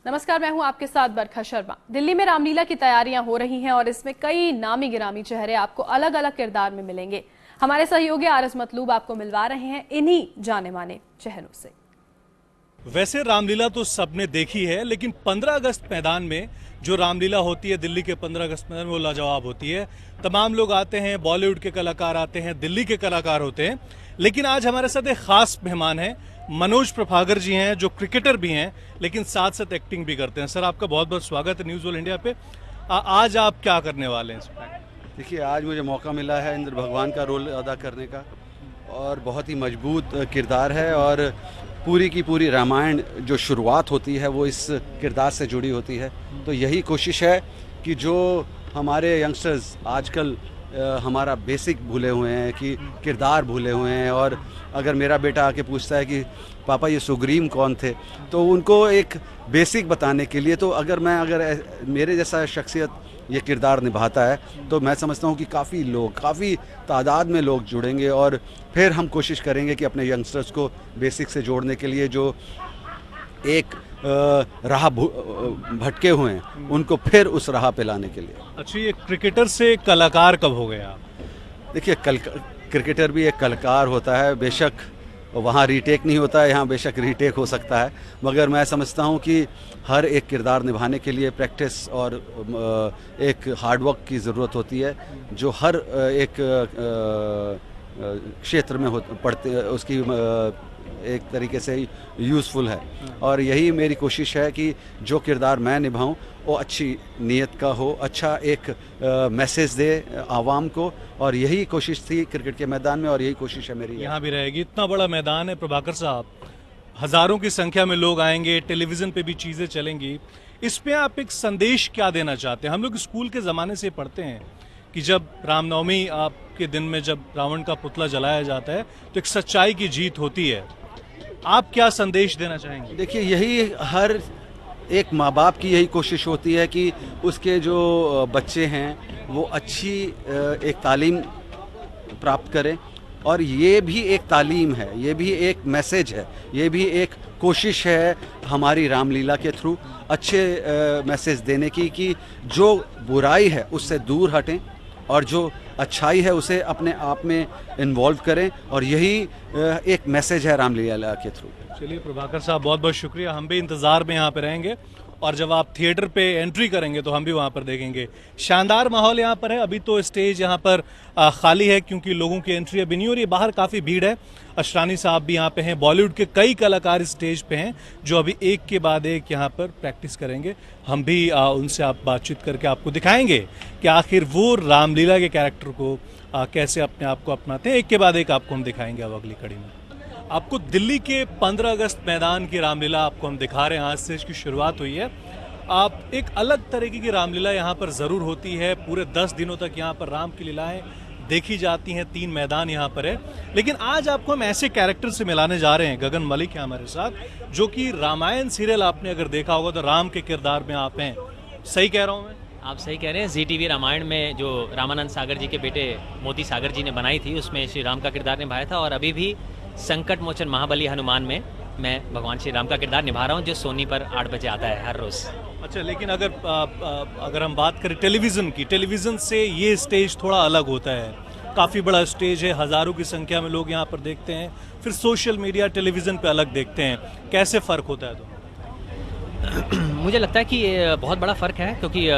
नमस्कार, मैं हूं आपके साथ बरखा शर्मा। दिल्ली में रामलीला की तैयारियां हो रही हैं और इसमें कई नामी गिरामी चेहरे आपको अलग अलग किरदार में मिलेंगे। हमारे सहयोगी आरएस मतलूब आपको मिलवा रहे हैं इन्हीं जाने माने चेहरों से। वैसे रामलीला तो सबने देखी है, लेकिन 15 अगस्त मैदान में जो रामलीला होती है, दिल्ली के 15 अगस्त मैदान में, वो लाजवाब होती है। तमाम लोग आते हैं, बॉलीवुड के कलाकार आते हैं, दिल्ली के कलाकार होते हैं। लेकिन आज हमारे साथ एक खास मेहमान है, मनोज प्रभाकर जी हैं, जो क्रिकेटर भी हैं लेकिन साथ साथ एक्टिंग भी करते हैं। सर, आपका बहुत बहुत स्वागत है न्यूज़ वर्ल्ड इंडिया पे। आज आप क्या करने वाले हैं इसमें? देखिए, आज मुझे मौका मिला है इंद्र भगवान का रोल अदा करने का, और बहुत ही मजबूत किरदार है। और पूरी की पूरी रामायण जो शुरुआत होती है वो इस किरदार से जुड़ी होती है। तो यही कोशिश है कि जो हमारे यंगस्टर्स आजकल हमारा बेसिक भूले हुए हैं, कि किरदार भूले हुए हैं, और अगर मेरा बेटा आके पूछता है कि पापा ये सुग्रीव कौन थे, तो उनको एक बेसिक बताने के लिए, तो अगर मेरे जैसा शख्सियत ये किरदार निभाता है तो मैं समझता हूँ कि काफ़ी तादाद में लोग जुड़ेंगे। और फिर हम कोशिश करेंगे कि अपने यंगस्टर्स को बेसिक से जोड़ने के लिए जो एक राह भटके हुए हैं उनको फिर उस राह पे लाने के लिए। अच्छा, ये क्रिकेटर से कलाकार कब हो गए आप? देखिए, क्रिकेटर भी एक कलाकार होता है। बेशक वहाँ रीटेक नहीं होता है, यहाँ बेशक रीटेक हो सकता है, मगर मैं समझता हूँ कि हर एक किरदार निभाने के लिए प्रैक्टिस और एक हार्डवर्क की ज़रूरत होती है, जो हर एक क्षेत्र में पड़ते उसकी एक तरीके से यूज़फुल है। और यही मेरी कोशिश है कि जो किरदार मैं निभाऊं वो अच्छी नीयत का हो, अच्छा एक मैसेज दे आवाम को, और यही कोशिश थी क्रिकेट के मैदान में, और यही कोशिश है मेरी यहाँ भी रहेगी। इतना बड़ा मैदान है प्रभाकर साहब, हज़ारों की संख्या में लोग आएंगे, टेलीविज़न पे भी चीज़ें चलेंगी। इसमें आप एक संदेश क्या देना चाहते हैं? हम लोग स्कूल के ज़माने से पढ़ते हैं कि जब रामनवमी आपके दिन में जब रावण का पुतला जलाया जाता है तो एक सच्चाई की जीत होती है। आप क्या संदेश देना चाहेंगे? देखिए, यही हर एक माँ बाप की यही कोशिश होती है कि उसके जो बच्चे हैं वो अच्छी एक तालीम प्राप्त करें, और ये भी एक तालीम है, ये भी एक मैसेज है, ये भी एक कोशिश है हमारी रामलीला के थ्रू अच्छे मैसेज देने की, कि जो बुराई है उससे दूर हटें और जो अच्छाई है उसे अपने आप में इन्वॉल्व करें, और यही एक मैसेज है रामलीला के थ्रू। चलिए प्रभाकर साहब, बहुत बहुत शुक्रिया। हम भी इंतज़ार में यहाँ पे रहेंगे, और जब आप थिएटर पे एंट्री करेंगे तो हम भी वहाँ पर देखेंगे। शानदार माहौल यहाँ पर है। अभी तो स्टेज यहाँ पर खाली है क्योंकि लोगों की एंट्री अभी नहीं हो रही है। बाहर काफ़ी भीड़ है। अशरानी साहब भी यहाँ पे हैं, बॉलीवुड के कई कलाकार स्टेज पे हैं जो अभी एक के बाद एक यहाँ पर प्रैक्टिस करेंगे। हम भी उनसे आप बातचीत करके आपको दिखाएंगे कि आखिर वो रामलीला के कैरेक्टर को कैसे अपने आप को अपनाते हैं। एक के बाद एक आपको हम दिखाएंगे अब अगली कड़ी में। आपको दिल्ली के 15 अगस्त मैदान की रामलीला आपको हम दिखा रहे हैं। आज से इसकी शुरुआत हुई है। आप एक अलग तरीके की रामलीला यहाँ पर ज़रूर होती है। पूरे 10 दिनों तक यहाँ पर राम की लीलाएं देखी जाती हैं। 3 मैदान यहाँ पर है। लेकिन आज आपको हम ऐसे कैरेक्टर से मिलाने जा रहे हैं। गगन मलिक है हमारे साथ, जो कि रामायण सीरियल आपने अगर देखा होगा तो राम के किरदार में आप हैं। सही कह रहा हूँ मैं? आप सही कह रहे हैं। ZTV रामायण में जो रामानंद सागर जी के बेटे मोती सागर जी ने बनाई थी, उसमें श्री राम का किरदार निभाया था। और अभी भी संकट मोचन महाबली हनुमान में मैं भगवान श्री राम का किरदार निभा रहा हूँ, जो सोनी पर 8 बजे आता है हर रोज़। अच्छा, लेकिन अगर हम बात करें टेलीविज़न की, टेलीविज़न से ये स्टेज थोड़ा अलग होता है। काफ़ी बड़ा स्टेज है, हज़ारों की संख्या में लोग यहाँ पर देखते हैं। फिर सोशल मीडिया, टेलीविज़न पे अलग देखते हैं। कैसे फ़र्क होता है? तो मुझे लगता है कि ये बहुत बड़ा फ़र्क है, क्योंकि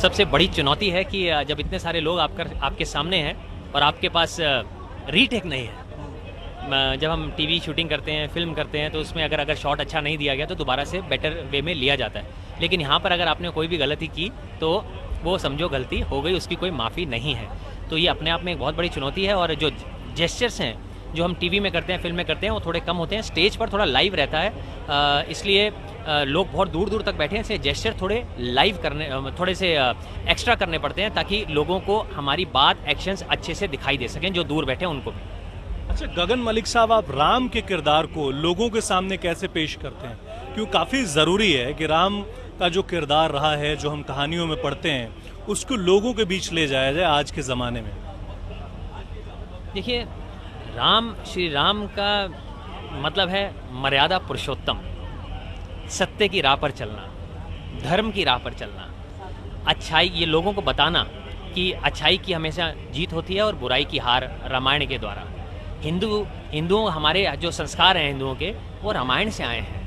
सबसे बड़ी चुनौती है कि जब इतने सारे लोग आपके सामने हैं और आपके पास रीटेक नहीं है। जब हम टीवी शूटिंग करते हैं, फिल्म करते हैं, तो उसमें अगर शॉट अच्छा नहीं दिया गया तो दोबारा से बेटर वे में लिया जाता है। लेकिन यहाँ पर अगर आपने कोई भी गलती की तो वो समझो गलती हो गई, उसकी कोई माफ़ी नहीं है। तो ये अपने आप में एक बहुत बड़ी चुनौती है। और जो जेस्चर्स हैं जो हम टीवी में करते हैं, फिल्म में करते हैं, वो थोड़े कम होते हैं। स्टेज पर थोड़ा लाइव रहता है, इसलिए लोग बहुत दूर दूर तक बैठे हैं, इसलिए जेस्चर थोड़े लाइव करने, थोड़े से एक्स्ट्रा करने पड़ते हैं, ताकि लोगों को हमारी बात, एक्शंस अच्छे से दिखाई दे सकें, जो दूर बैठे हैं उनको भी। अच्छा, गगन मलिक साहब, आप राम के किरदार को लोगों के सामने कैसे पेश करते हैं? क्यों काफ़ी ज़रूरी है कि राम का जो किरदार रहा है, जो हम कहानियों में पढ़ते हैं, उसको लोगों के बीच ले जाया जाए आज के ज़माने में। देखिए, श्री राम का मतलब है मर्यादा पुरुषोत्तम, सत्य की राह पर चलना, धर्म की राह पर चलना, अच्छाई, ये लोगों को बताना कि अच्छाई की हमेशा जीत होती है और बुराई की हार रामायण के द्वारा। हिंदुओं हमारे जो संस्कार हैं हिंदुओं के, वो रामायण से आए हैं।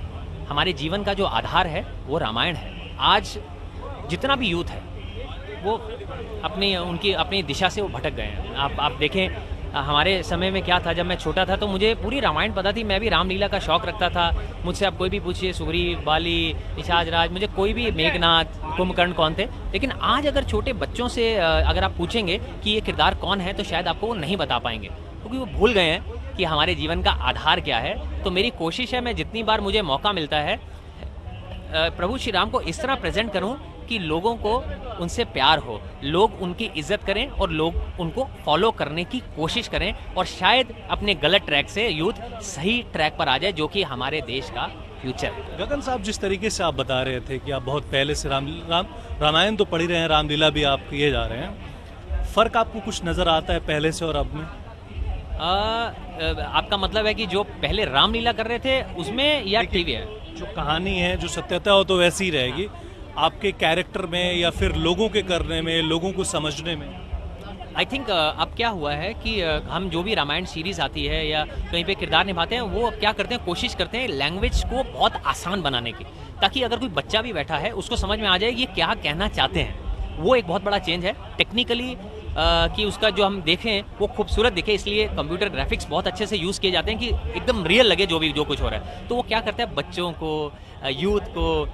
हमारे जीवन का जो आधार है वो रामायण है। आज जितना भी यूथ है वो अपनी दिशा से वो भटक गए हैं। आप देखें, हमारे समय में क्या था, जब मैं छोटा था तो मुझे पूरी रामायण पता थी, मैं भी रामलीला का शौक रखता था। मुझसे आप कोई भी पूछिए, सुग्रीव, बाली, निशाच राज, मुझे कोई भी, मेघनाथ, कुंभकर्ण कौन थे। लेकिन आज अगर छोटे बच्चों से अगर आप पूछेंगे कि ये किरदार कौन है, तो शायद आपको वो नहीं बता पाएंगे, क्योंकि वो भूल गए हैं कि हमारे जीवन का आधार क्या है। तो मेरी कोशिश है, मैं जितनी बार मुझे मौका मिलता है, प्रभु श्री राम को इस तरह प्रेजेंट करूं कि लोगों को उनसे प्यार हो, लोग उनकी इज्जत करें और लोग उनको फॉलो करने की कोशिश करें, और शायद अपने गलत ट्रैक से यूथ सही ट्रैक पर आ जाए, जो कि हमारे देश का फ्यूचर है। गगन साहब, जिस तरीके से आप बता रहे थे कि आप बहुत पहले से रामायण तो पढ़ ही रहे हैं, रामलीला भी आप किए जा रहे हैं, फ़र्क आपको कुछ नज़र आता है पहले से और अब में? आपका मतलब है कि जो पहले रामलीला कर रहे थे उसमें, या टीवी है? जो कहानी है, जो सत्यता हो तो वैसी ही रहेगी, आपके कैरेक्टर में या फिर लोगों के करने में, लोगों को समझने में? आई थिंक अब क्या हुआ है कि हम जो भी रामायण सीरीज़ आती है या कहीं पे किरदार निभाते हैं, वो क्या करते हैं, कोशिश करते हैं लैंग्वेज को बहुत आसान बनाने की, ताकि अगर कोई बच्चा भी बैठा है उसको समझ में आ जाए ये क्या कहना चाहते हैं। वो एक बहुत बड़ा चेंज है टेक्निकली, कि उसका जो हम देखें वो खूबसूरत दिखे, इसलिए कंप्यूटर ग्राफिक्स बहुत अच्छे से यूज़ किए जाते हैं कि एकदम रियल लगे जो कुछ हो रहा है। तो वो क्या करता है, बच्चों को, यूथ को,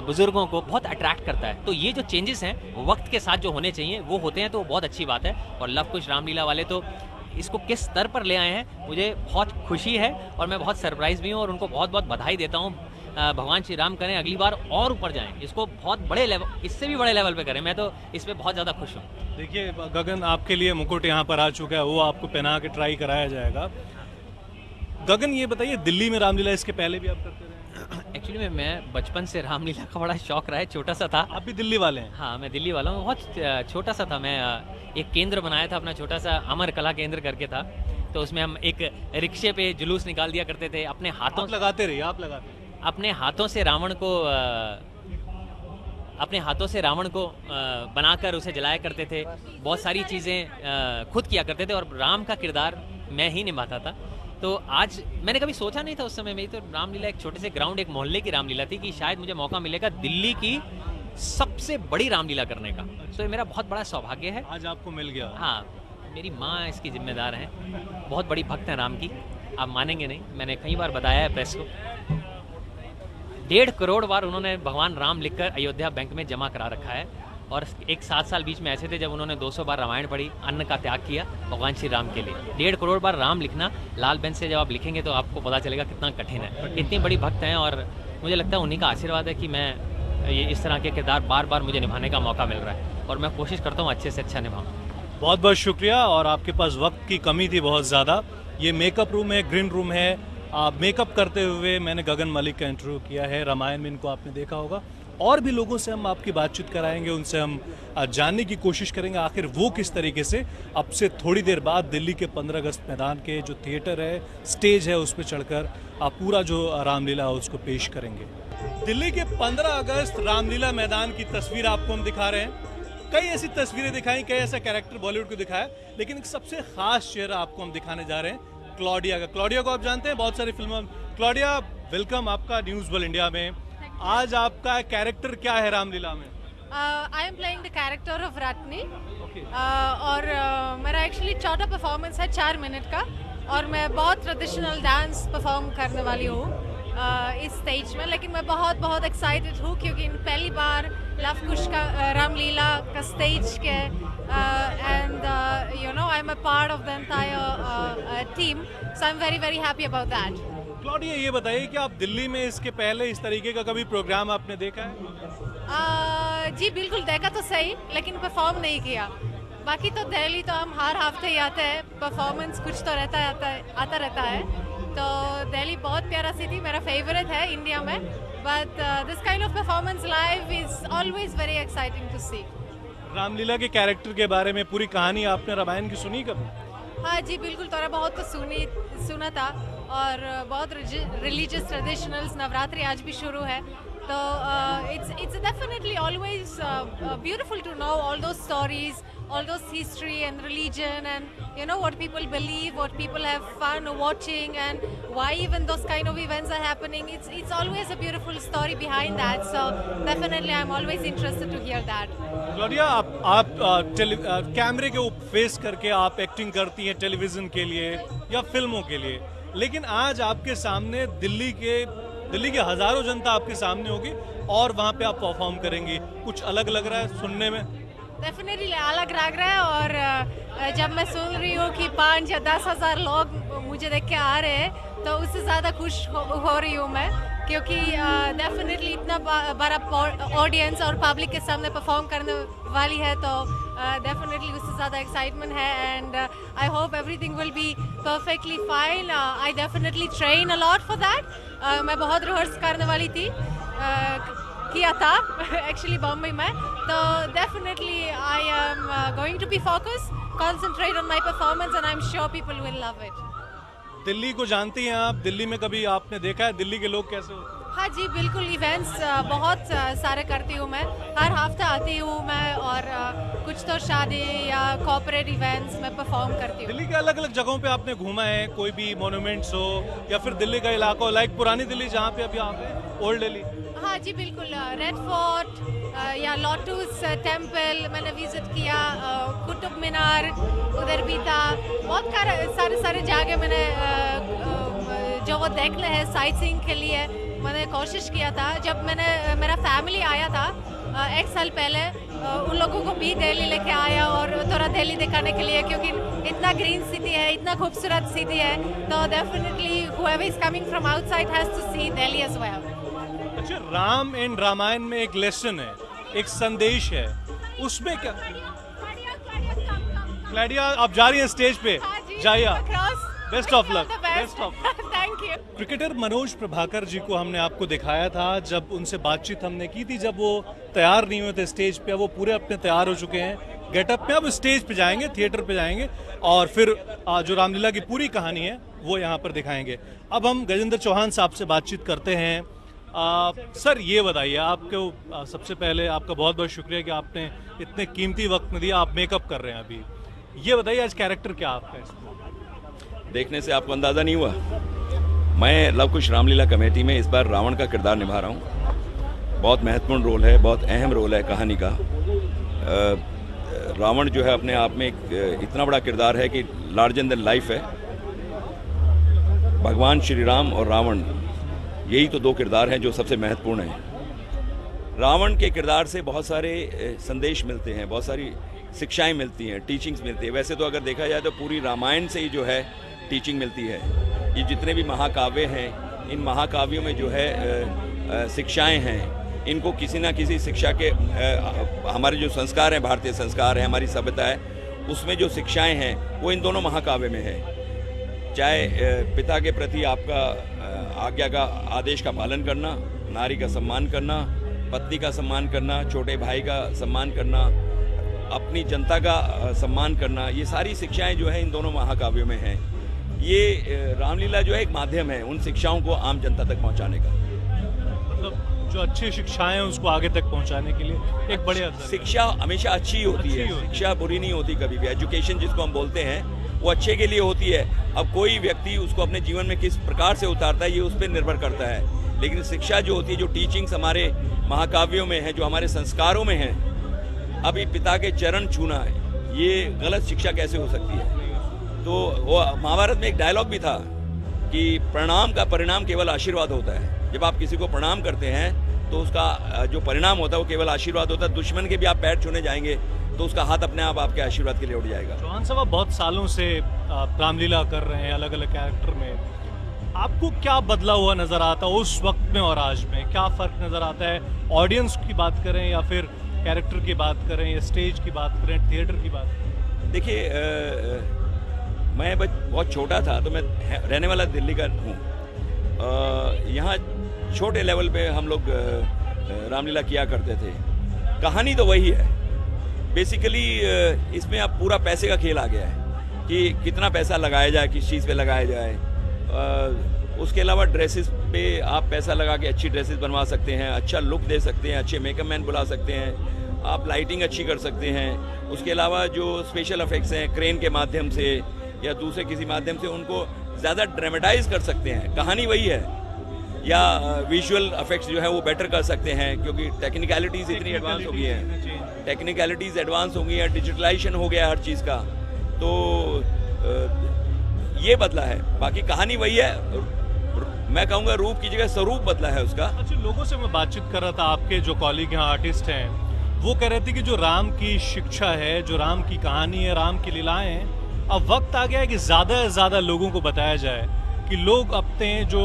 बुजुर्गों को बहुत अट्रैक्ट करता है। तो ये जो चेंजेस हैं वक्त के साथ जो होने चाहिए वो होते हैं, तो बहुत अच्छी बात है। और लव कुश रामलीला वाले तो इसको किस स्तर पर ले आए हैं, मुझे बहुत खुशी है और मैं बहुत सरप्राइज भी हूँ, और उनको बहुत बहुत बधाई देता हूँ। भगवान श्री राम करें अगली बार और ऊपर जाएं, इसको बहुत बड़े लेवल, इससे भी बड़े लेवल पे करें। मैं तो इस पे बहुत ज़्यादा खुश हूँ। देखिए गगन, आपके लिए मुकुट यहाँ पर आ चुका है, वो आपको पहना के ट्राई कराया जाएगा। गगन, ये बताइए, दिल्ली में रामलीला इसके पहले भी आप करते रहे? एक्चुअली मैं बचपन से रामलीला का बड़ा शौक रहा है, छोटा सा था। आप भी दिल्ली वाले हैं? हाँ, मैं दिल्ली वाला हूँ, बहुत छोटा सा था। मैं एक केंद्र बनाया था अपना, छोटा सा अमर कला केंद्र करके था। तो उसमें हम एक रिक्शे पे जुलूस निकाल दिया करते थे, अपने हाथों, आप लगाते रहिए, आप लगाते रहिए। अपने हाथों से रावण को बनाकर उसे जलाया करते थे। बहुत सारी चीज़ें खुद किया करते थे, और राम का किरदार मैं ही निभाता था। तो आज मैंने कभी सोचा नहीं था उस समय में, तो रामलीला एक छोटे से ग्राउंड, एक मोहल्ले की रामलीला थी, कि शायद मुझे मौका मिलेगा दिल्ली की सबसे बड़ी रामलीला करने का। तो ये मेरा बहुत बड़ा सौभाग्य है। आज आपको मिल गया। हाँ, मेरी माँ इसकी जिम्मेदार हैं, बहुत बड़ी भक्त हैं राम की। आप मानेंगे नहीं, मैंने कई बार बताया है प्रेस को, 1.5 करोड़ बार उन्होंने भगवान राम लिखकर अयोध्या बैंक में जमा करा रखा है। और एक 7 साल बीच में ऐसे थे जब उन्होंने 200 बार रामायण पढ़ी, अन्न का त्याग किया भगवान श्री राम के लिए। 1.5 करोड़ बार राम लिखना, लाल पेन से जब आप लिखेंगे तो आपको पता चलेगा कितना कठिन है। इतनी बड़ी भक्त हैं, और मुझे लगता है उन्हीं का आशीर्वाद है कि मैं ये इस तरह के किरदार बार बार मुझे निभाने का मौका मिल रहा है, और मैं कोशिश करता हूँ अच्छे से अच्छा निभाऊँ। बहुत बहुत शुक्रिया। और आपके पास वक्त की कमी थी बहुत ज़्यादा। ये मेकअप रूम है, ग्रीन रूम है। मेकअप करते हुए मैंने गगन मलिक का इंटरव्यू किया है। रामायण में इनको आपने देखा होगा। और भी लोगों से हम आपकी बातचीत कराएंगे, उनसे हम जानने की कोशिश करेंगे आखिर वो किस तरीके से अब से थोड़ी देर बाद दिल्ली के 15 अगस्त मैदान के जो थिएटर है, स्टेज है, उस पर चढ़कर पूरा जो रामलीला है उसको पेश करेंगे। दिल्ली के 15 अगस्त रामलीला मैदान की तस्वीर आपको हम दिखा रहे हैं। कई ऐसी तस्वीरें दिखाई, कई ऐसा कैरेक्टर बॉलीवुड को दिखाया, लेकिन एक सबसे खास चेहरा आपको हम दिखाने जा रहे हैं, क्लॉडिया का। क्लॉडिया को आप जानते हैं, बहुत सारी फिल्मों। क्लॉडिया, वेलकम आपका न्यूज़ वर्ल्ड इंडिया में। आज आपका कैरेक्टर क्या है रामलीला में? I am playing the character of Ratni, और मेरा एक्चुअली 14 परफॉर्मेंस है 4 मिनट का, और मैं बहुत ट्रेडिशनल डांस परफॉर्म करने वाली हूँ इस स्टेज में। लेकिन मैं बहुत एक्साइटेड हूँ, क्योंकि पहली बार लव कुश का रामलीला का स्टेज के, and you know I am a part of the entire team, so I am very happy about that. Claudia, ये बताइए कि आप दिल्ली में इसके पहले इस तरीके का कभी प्रोग्राम आपने देखा है? जी बिल्कुल, देखा तो सही, लेकिन परफॉर्म नहीं किया। बाकी तो दिल्ली तो हम हर हफ्ते ही आते हैं, परफॉर्मेंस कुछ तो आता रहता है। तो दिल्ली बहुत प्यारा सिटी, मेरा फेवरेट है इंडिया में। But this kind of performance live is always very exciting to see. Ramlila के कैरेक्टर के बारे में पूरी कहानी आपने रामायण की सुनी कभी? हाँ जी बिल्कुल, थोड़ा बहुत तो सुना था, और बहुत रिलीजियस ट्रेडिशनल्स, नवरात्रि आज भी शुरू है, So it's definitely always beautiful to know all those stories, all those history and religion, and you know what people believe, what people have fun watching, and why even those kind of events are happening. It's always a beautiful story behind that. So definitely I'm always interested to hear that. Claudia, आप कैमरे के face करके आप acting करती हैं television के लिए या फिल्मों के लिए, लेकिन आज आपके सामने दिल्ली की हजारों जनता आपके सामने होगी और वहां पे आप परफॉर्म करेंगी, कुछ अलग लग रहा है सुनने में? डेफिनेटली अलग लग रहा है, और जब मैं सुन रही हूँ कि 5 या 10 हज़ार लोग मुझे देख के आ रहे हैं, तो उससे ज़्यादा खुश हो रही हूँ मैं, क्योंकि डेफिनेटली इतना बड़ा ऑडियंस और पब्लिक के सामने परफॉर्म करने वाली है, तो डेफिनेटली उससे ज़्यादा एक्साइटमेंट है, and I hope everything will be perfectly fine. I definitely train a lot for that. मैं बहुत रिहर्स करने वाली थी, किया था एक्चुअली बॉम्बे में, तो definitely I am going to be focus, concentrate on my performance, and I am sure people will love it. Delhi को जानती हैं आप, दिल्ली में कभी आपने देखा है दिल्ली के लोग कैसे होते हैं? हाँ जी, बिल्कुल. इवेंट्स बहुत सारे करती हूँ मैं, हर हफ्ते आती हूँ मैं, और कुछ तो शादी या कॉर्पोरेट इवेंट्स में परफॉर्म करती हूँ. दिल्ली के अलग अलग जगहों पे आपने घूमा है, कोई भी मॉन्यूमेंट्स हो या फिर दिल्ली का इलाका हो, लाइक पुरानी दिल्ली जहाँ पे अभी आप हैं, ओल्ड दिल्ली? हाँ जी, बिल्कुल. रेड फोर्ट या लोटस टेम्पल मैंने विजिट किया, कुतुब मीनार उधर भी था, बहुत सारे जगह मैंने जो वो देखने हैं साइट सीइंग के लिए मैंने कोशिश किया था. जब मेरा फैमिली आया था 1 साल पहले, उन लोगों को भी दिल्ली लेके आया और थोड़ा दिल्ली दिखाने के लिए, क्योंकि इतना ग्रीन सिटी है, इतना खूबसूरत सिटी है, तो definitely whoever is coming from outside has to see Delhi as well. अच्छा, राम एंड रामायण में एक लेसन है, एक संदेश है, उसमें क्या? क्लैडिया, आप जा रही हैं स्टेज पे, जाइए. Best of luck. Best of luck. Thank you. Cricketer Manoj Prabhakar ji को हमने आपको दिखाया था, जब उनसे बातचीत हमने की थी, जब वो तैयार नहीं हुए थे स्टेज पे, वो पूरे अपने तैयार हो चुके हैं गेटअप पे, अब स्टेज पे जाएंगे, थिएटर पे जाएंगे और फिर जो रामलीला की पूरी कहानी है वो यहाँ पर दिखाएंगे. अब हम गजेंद्र चौहान साहब से बातचीत करते हैं. सर, ये बताइए, आपको सबसे पहले आपका बहुत बहुत शुक्रिया कि आपने इतने कीमती वक्त में दिया, आप मेकअप कर रहे हैं अभी. ये बताइए आज कैरेक्टर क्या आपका इसमें? देखने से आपको अंदाज़ा नहीं हुआ, मैं लव कुश रामलीला कमेटी में इस बार रावण का किरदार निभा रहा हूँ. बहुत महत्वपूर्ण रोल है, बहुत अहम रोल है कहानी का. रावण जो है अपने आप में एक इतना बड़ा किरदार है कि लार्जर देन लाइफ है. भगवान श्री राम और रावण, यही तो 2 किरदार हैं जो सबसे महत्वपूर्ण हैं. रावण के किरदार से बहुत सारे संदेश मिलते हैं, बहुत सारी शिक्षाएं मिलती हैं, टीचिंग्स मिलती है. वैसे तो अगर देखा जाए तो पूरी रामायण से ही जो है टीचिंग मिलती है. ये जितने भी महाकाव्य हैं, इन महाकाव्यों में जो है शिक्षाएं हैं, इनको किसी ना किसी शिक्षा के हमारे जो संस्कार हैं, भारतीय संस्कार है, हमारी सभ्यता है, उसमें जो शिक्षाएं हैं वो इन दोनों महाकाव्य में है. चाहे पिता के प्रति आपका आज्ञा का आदेश का पालन करना, नारी का सम्मान करना, पत्नी का सम्मान करना, छोटे भाई का सम्मान करना, अपनी जनता का सम्मान करना, ये सारी शिक्षाएं जो है इन दोनों महाकाव्यों में हैं. ये रामलीला जो है एक माध्यम है उन शिक्षाओं को आम जनता तक पहुंचाने का. मतलब जो अच्छी शिक्षाएं हैं उसको आगे तक पहुंचाने के लिए एक बढ़िया शिक्षा हमेशा अच्छी होती है. शिक्षा बुरी नहीं होती कभी भी. एजुकेशन जिसको हम बोलते हैं वो अच्छे के लिए होती है. अब कोई व्यक्ति उसको अपने जीवन में किस प्रकार से उतारता है ये उस पर निर्भर करता है. लेकिन शिक्षा जो होती है, जो टीचिंग्स हमारे महाकाव्यों में है, जो हमारे संस्कारों में है, अभी पिता के चरण छूना है, ये गलत शिक्षा कैसे हो सकती है? तो वो महाभारत में एक डायलॉग भी था कि प्रणाम का परिणाम केवल आशीर्वाद होता है. जब आप किसी को प्रणाम करते हैं तो उसका जो परिणाम होता है वो केवल आशीर्वाद होता है. दुश्मन के भी आप पैर छूने जाएंगे तो उसका हाथ अपने आप आपके आशीर्वाद के लिए उठ जाएगा. चौहान साहब, आप बहुत सालों से रामलीला कर रहे हैं अलग अलग कैरेक्टर में, आपको क्या बदला हुआ नजर आता है उस वक्त में और आज में? क्या फर्क नजर आता है? ऑडियंस की बात करें या फिर कैरेक्टर की बात करें या स्टेज की बात करें, थिएटर की बात करें? देखिए, मैं बहुत छोटा था तो मैं रहने वाला दिल्ली का हूँ. यहाँ छोटे लेवल पे हम लोग रामलीला किया करते थे. कहानी तो वही है बेसिकली. इसमें अब पूरा पैसे का खेल आ गया है कि कितना पैसा लगाया जाए, किस चीज़ पे लगाया जाए. उसके अलावा ड्रेसेस पे आप पैसा लगा के अच्छी ड्रेसेस बनवा सकते हैं, अच्छा लुक दे सकते हैं, अच्छे मेकअप मैन बुला सकते हैं, आप लाइटिंग अच्छी कर सकते हैं। उसके अलावा जो स्पेशल इफेक्ट्स हैं क्रेन के माध्यम से या दूसरे किसी माध्यम से उनको ज़्यादा ड्रामेटाइज कर सकते हैं, कहानी वही है, या विजुअल इफेक्ट्स जो है वो बेटर कर सकते हैं क्योंकि टेक्निकलिटीज़ इतनी एडवांस हो गई हैं, टेक्निकलिटीज़ एडवांस हो गई हैं, डिजिटलाइजेशन हो गया हर चीज़ का, तो ये बदला है, बाकी कहानी वही है। मैं कहूँगा रूप की जगह स्वरूप बदला है उसका। अच्छा, लोगों से मैं बातचीत कर रहा था, आपके जो कॉलीग यहाँ आर्टिस्ट हैं वो कह रहे थे कि जो राम की शिक्षा है, जो राम की कहानी है, राम की लीलाएं हैं, अब वक्त आ गया है कि ज़्यादा से ज़्यादा लोगों को बताया जाए कि लोग अपने जो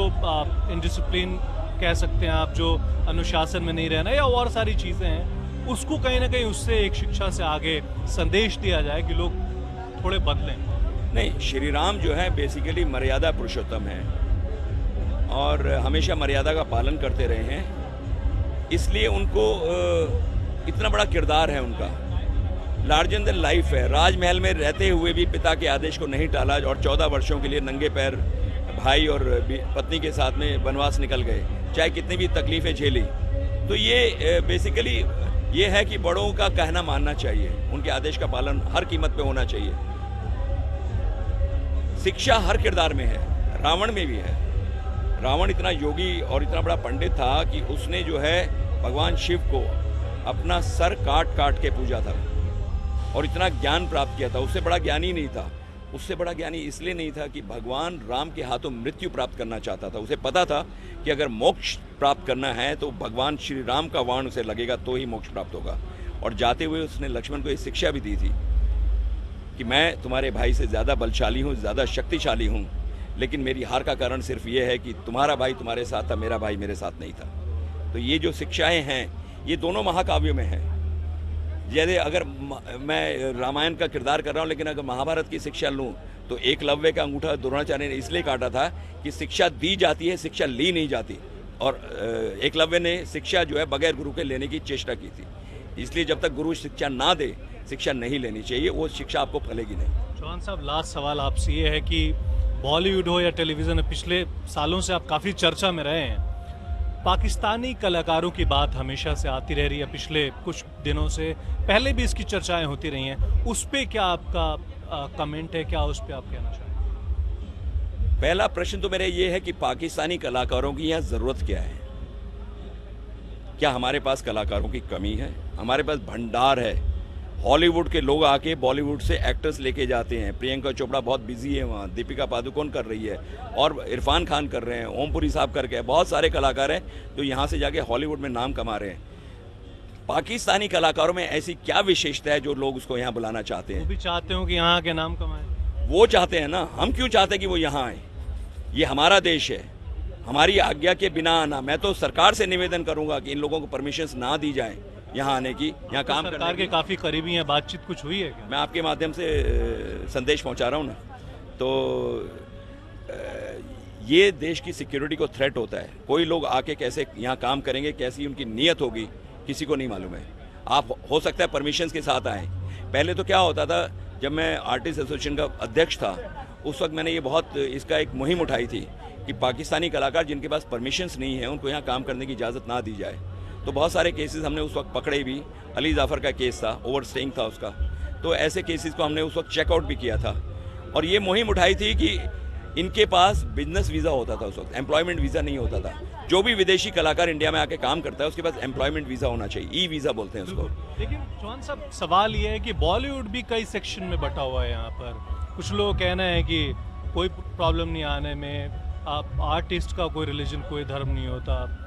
इनडिसिप्लिन कह सकते हैं आप, जो अनुशासन में नहीं रहना या और सारी चीज़ें हैं, उसको कहीं ना कहीं उससे एक शिक्षा से आगे संदेश दिया जाए कि लोग थोड़े बदलें। नहीं, श्री राम जो है बेसिकली मर्यादा पुरुषोत्तम है और हमेशा मर्यादा का पालन करते रहे हैं, इसलिए उनको इतना बड़ा किरदार है उनका, लार्जर देन लाइफ है। राजमहल में रहते हुए भी पिता के आदेश को नहीं टाला और 14 वर्षों के लिए नंगे पैर भाई और पत्नी के साथ में वनवास निकल गए, चाहे कितनी भी तकलीफें झेली। तो ये बेसिकली ये है कि बड़ों का कहना मानना चाहिए, उनके आदेश का पालन हर कीमत पे होना चाहिए। शिक्षा हर किरदार में है, रावण में भी है। रावण इतना योगी और इतना बड़ा पंडित था कि उसने जो है भगवान शिव को अपना सर काट काट के पूजा था और इतना ज्ञान प्राप्त किया था। उससे बड़ा ज्ञानी नहीं था, उससे बड़ा ज्ञानी इसलिए नहीं था कि भगवान राम के हाथों मृत्यु प्राप्त करना चाहता था। उसे पता था कि अगर मोक्ष प्राप्त करना है तो भगवान श्री राम का वाण उसे लगेगा तो ही मोक्ष प्राप्त होगा। और जाते हुए उसने लक्ष्मण को ये शिक्षा भी दी थी कि मैं तुम्हारे भाई से ज़्यादा बलशाली हूँ, ज़्यादा शक्तिशाली हूँ, लेकिन मेरी हार का कारण सिर्फ ये है कि तुम्हारा भाई तुम्हारे साथ था, मेरा भाई मेरे साथ नहीं था। तो ये जो शिक्षाएँ हैं ये दोनों महाकाव्यों में हैं। जैसे अगर मैं रामायण का किरदार कर रहा हूँ, लेकिन अगर महाभारत की शिक्षा लूँ तो एकलव्य का अंगूठा द्रोणाचार्य ने इसलिए काटा था कि शिक्षा दी जाती है, शिक्षा ली नहीं जाती, और एकलव्य ने शिक्षा जो है बगैर गुरु के लेने की चेष्टा की थी। इसलिए जब तक गुरु शिक्षा ना दे, शिक्षा नहीं लेनी चाहिए, वो शिक्षा आपको फलेगी नहीं। चौहान साहब, लास्ट सवाल आपसे ये है कि बॉलीवुड हो या टेलीविज़न, पिछले सालों से आप काफ़ी चर्चा में रहे हैं, पाकिस्तानी कलाकारों की बात हमेशा से आती रह रही है, पिछले कुछ दिनों से, पहले भी इसकी चर्चाएं होती रही हैं, उस पर क्या आपका कमेंट है, क्या उस पर आप कहना चाहेंगे? पहला प्रश्न तो मेरा ये है कि पाकिस्तानी कलाकारों की यहाँ ज़रूरत क्या है? क्या हमारे पास कलाकारों की कमी है? हमारे पास भंडार है। हॉलीवुड के लोग आके बॉलीवुड से एक्टर्स लेके जाते हैं। प्रियंका चोपड़ा बहुत बिजी है वहाँ, दीपिका पादुकोण कर रही है और इरफान खान कर रहे हैं, ओमपुरी साहब करके, बहुत सारे कलाकार हैं जो यहाँ से जाके हॉलीवुड में नाम कमा रहे हैं। पाकिस्तानी कलाकारों में ऐसी क्या विशेषता है जो लोग उसको यहाँ बुलाना चाहते हैं? वो भी चाहते हो कि यहाँ के नाम कमाएं। वो चाहते हैं ना, हम क्यों चाहते हैं कि वो यहाँ आए? ये हमारा देश है, हमारी आज्ञा के बिना आना। मैं तो सरकार से निवेदन करूँगा कि इन लोगों को परमिशंस ना दी जाए यहाँ आने की, यहाँ काम करने की। सरकार के काफ़ी करीबी हैं, बातचीत कुछ हुई है क्या? मैं आपके माध्यम से संदेश पहुँचा रहा हूँ ना, तो ये देश की सिक्योरिटी को थ्रेट होता है। कोई लोग आके कैसे यहाँ काम करेंगे, कैसी उनकी नीयत होगी, किसी को नहीं मालूम है। आप हो सकता है परमिशंस के साथ आएँ। पहले तो क्या होता था, जब मैं आर्टिस्ट एसोसिएशन का अध्यक्ष था, उस वक्त मैंने ये बहुत इसका एक मुहिम उठाई थी कि पाकिस्तानी कलाकार जिनके पास परमिशंस नहीं है उनको यहाँ काम करने की इजाज़त ना दी जाए। तो बहुत सारे केसेस हमने उस वक्त पकड़े भी। अली जाफ़र का केस था, ओवर स्टेइंग था उसका, तो ऐसे केसेस को हमने उस वक्त चेकआउट भी किया था। और ये मुहिम उठाई थी कि इनके पास बिजनेस वीज़ा होता था, उस वक्त एम्प्लॉयमेंट वीज़ा नहीं होता था। जो भी विदेशी कलाकार इंडिया में आके काम करता है उसके पास एम्प्लॉयमेंट वीज़ा होना चाहिए, ई वीज़ा बोलते हैं उसको। लेकिन चौहान साहब, सवाल ये है कि बॉलीवुड भी कई सेक्शन में बटा हुआ है यहाँ पर। कुछ लोग कहना है कि कोई प्रॉब्लम नहीं आने में, आप आर्टिस्ट का कोई रिलीजन, कोई धर्म नहीं होता,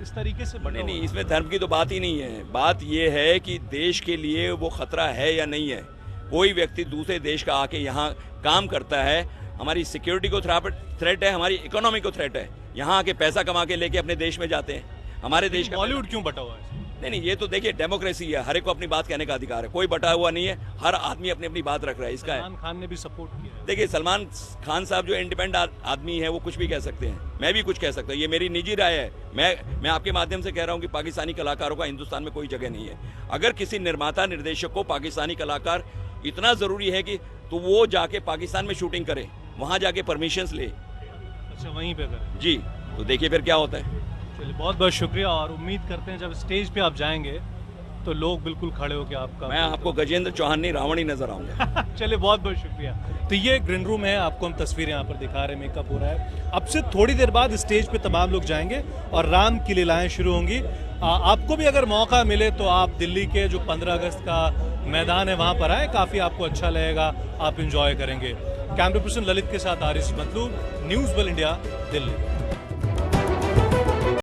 इस तरीके से बने। नहीं, इसमें धर्म की तो बात ही नहीं है। बात यह है कि देश के लिए वो खतरा है या नहीं है। कोई व्यक्ति दूसरे देश का आके यहाँ काम करता है, हमारी सिक्योरिटी को थ्रेट है, हमारी इकोनॉमी को थ्रेट है। यहाँ आके पैसा कमा के लेके अपने देश में जाते हैं। हमारे देश का बॉलीवुड क्यों बटा हुआ है? नहीं, ये तो देखिए डेमोक्रेसी है, हर एक को अपनी बात कहने का अधिकार है, कोई बटा हुआ नहीं है, हर आदमी अपनी अपनी बात रख रहा है। इसका सलमान खान ने भी सपोर्ट किया। देखिए, सलमान खान साहब जो इंडिपेंडेंट आदमी है वो कुछ भी कह सकते हैं, मैं भी कुछ कह सकता हूँ, ये मेरी निजी राय है। मैं आपके माध्यम से कह रहा हूँ कि पाकिस्तानी कलाकारों का हिंदुस्तान में कोई जगह नहीं है। अगर किसी निर्माता निर्देशक को पाकिस्तानी कलाकार इतना ज़रूरी है कि तो वो जाके पाकिस्तान में शूटिंग करे, वहाँ जाके परमिशंस ले। अच्छा, वहीं पे फिर। जी, तो देखिए फिर क्या होता है। चलिए, बहुत बहुत शुक्रिया, और उम्मीद करते हैं जब स्टेज पे आप जाएंगे तो लोग बिल्कुल खड़े होकर आपका। मैं आपको गजेंद्र चौहान नहीं, रावण ही नजर आऊंगा। चलिए, बहुत बहुत शुक्रिया। तो ये ग्रीन रूम है, आपको हम तस्वीरें यहाँ पर दिखा रहे हैं, मेकअप हो रहा है। अब से थोड़ी देर बाद स्टेज पे तमाम लोग जाएंगे और राम की लीलाएं शुरू होंगी। आपको भी अगर मौका मिले तो आप दिल्ली के जो 15 अगस्त का मैदान है वहाँ पर आए, काफ़ी आपको अच्छा लगेगा, आप इंजॉय करेंगे। कैमरा पर्सन ललित के साथ आरिस मतलूब, न्यूज़ वर्ल्ड इंडिया, दिल्ली।